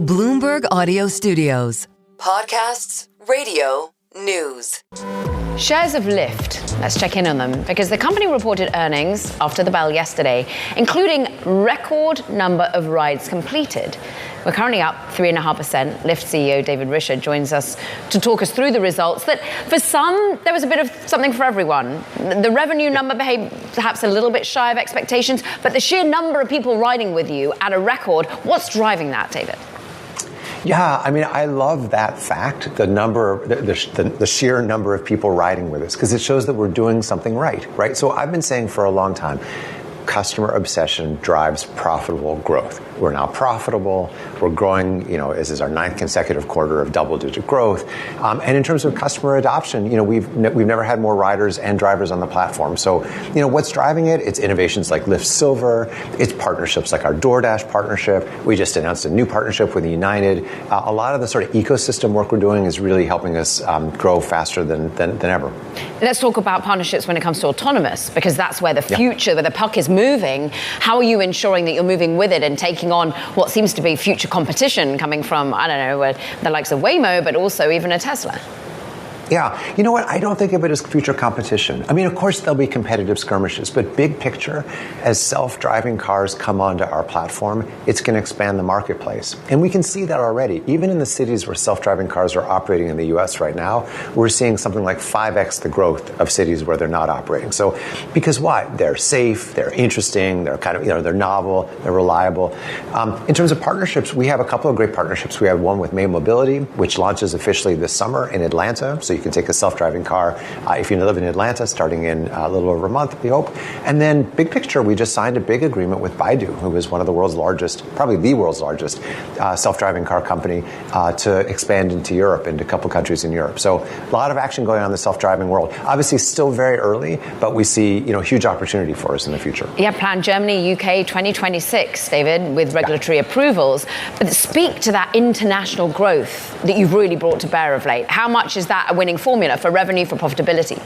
Bloomberg Audio Studios. Podcasts, radio, news. Shares of Lyft. Let's check in on them because the company reported earnings after the bell yesterday, including record number of rides completed. We're currently up 3.5%. Lyft CEO David Risher joins us to talk us through the results that for some, there was a bit of something for everyone. The revenue number behaved perhaps a little bit shy of expectations, but the sheer number of people riding with you at a record, what's driving that, David? Yeah, I mean, I love that fact, the sheer number of people riding with us, because it shows that we're doing something right? So I've been saying for a long time, customer obsession drives profitable growth. We're now profitable. We're growing, this is our 9th consecutive quarter of double-digit growth. And in terms of customer adoption, we've never had more riders and drivers on the platform. So, what's driving it? It's innovations like Lyft Silver. It's partnerships like our DoorDash partnership. We just announced a new partnership with United. A lot of the sort of ecosystem work we're doing is really helping us grow faster than ever. Let's talk about partnerships when it comes to autonomous, because that's where the future, where the puck is moving. How are you ensuring that you're moving with it and taking on what seems to be future competition coming from, the likes of Waymo, but also even a Tesla? Yeah, you know what? I don't think of it as future competition. I mean, of course, there'll be competitive skirmishes, but big picture, as self-driving cars come onto our platform, it's going to expand the marketplace. And we can see that already. Even in the cities where self-driving cars are operating in the U.S. right now, we're seeing something like 5x the growth of cities where they're not operating. So, because why? They're safe, they're interesting, they're they're novel, they're reliable. In terms of partnerships, we have a couple of great partnerships. We have one with May Mobility, which launches officially this summer in Atlanta. So you can take a self-driving car if you live in Atlanta, starting in a little over a month, we hope. And then big picture, we just signed a big agreement with Baidu, who is one of the world's largest, probably the world's largest self-driving car company to expand into Europe, into a couple countries in Europe. So a lot of action going on in the self-driving world. Obviously still very early, but we see huge opportunity for us in the future. Yeah, planned Germany, UK 2026, David, with regulatory approvals. But speak to that international growth that you've really brought to bear of late. How much is that a winning formula for revenue, for profitability?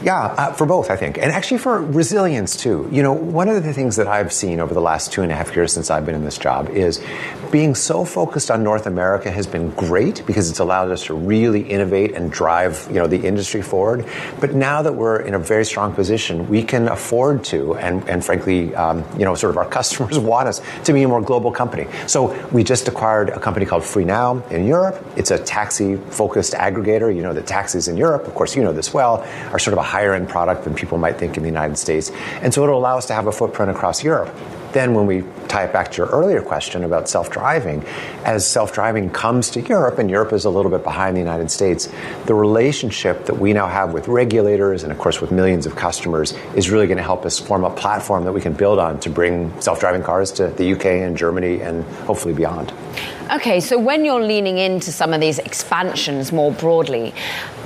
Yeah, for both, I think. And actually for resilience, too. One of the things that I've seen over the last 2.5 years since I've been in this job is being so focused on North America has been great because it's allowed us to really innovate and drive, the industry forward. But now that we're in a very strong position, we can afford to, and frankly, sort of our customers want us to be a more global company. So we just acquired a company called FreeNow in Europe. It's a taxi-focused aggregator. The taxis in Europe, of course, you know this well, are sort of a higher end product than people might think in the United States. And so it'll allow us to have a footprint across Europe. Then when we tie it back to your earlier question about self-driving, as self-driving comes to Europe, and Europe is a little bit behind the United States, the relationship that we now have with regulators and, of course, with millions of customers is really going to help us form a platform that we can build on to bring self-driving cars to the UK and Germany and hopefully beyond. Okay, so when you're leaning into some of these expansions more broadly,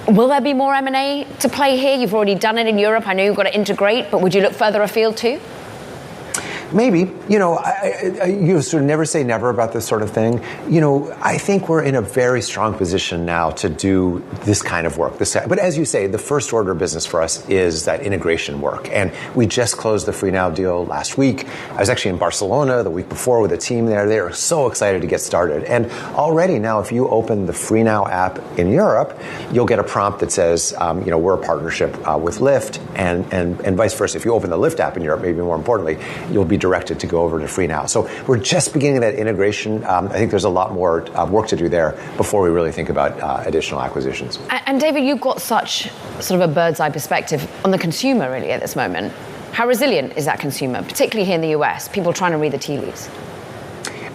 will there be more M&A to play here? You've already done it in Europe. I know you've got to integrate, but would you look further afield too? Maybe. You sort of never say never about this sort of thing. I think we're in a very strong position now to do this kind of work. But as you say, the first order of business for us is that integration work. And we just closed the FreeNow deal last week. I was actually in Barcelona the week before with a team there. They are so excited to get started. And already now, if you open the FreeNow app in Europe, you'll get a prompt that says, we're a partnership with Lyft, and vice versa. If you open the Lyft app in Europe, maybe more importantly, you'll be directed to go over to FreeNow. So we're just beginning that integration. I think there's a lot more work to do there before we really think about additional acquisitions. And David, you've got such sort of a bird's eye perspective on the consumer really at this moment. How resilient is that consumer, particularly here in the US, people trying to read the tea leaves?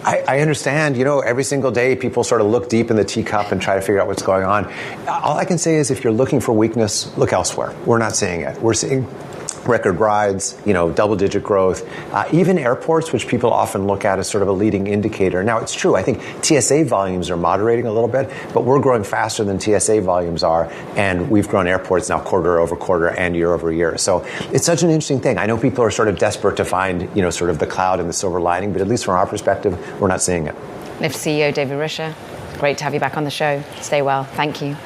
I understand, every single day people sort of look deep in the teacup and try to figure out what's going on. All I can say is if you're looking for weakness, look elsewhere. We're not seeing it. We're seeing record rides, double-digit growth, even airports, which people often look at as sort of a leading indicator. Now, it's true. I think TSA volumes are moderating a little bit, but we're growing faster than TSA volumes are, and we've grown airports now quarter over quarter and year over year. So it's such an interesting thing. I know people are sort of desperate to find, sort of the cloud and the silver lining, but at least from our perspective, we're not seeing it. Lyft CEO David Risher, great to have you back on the show. Stay well. Thank you.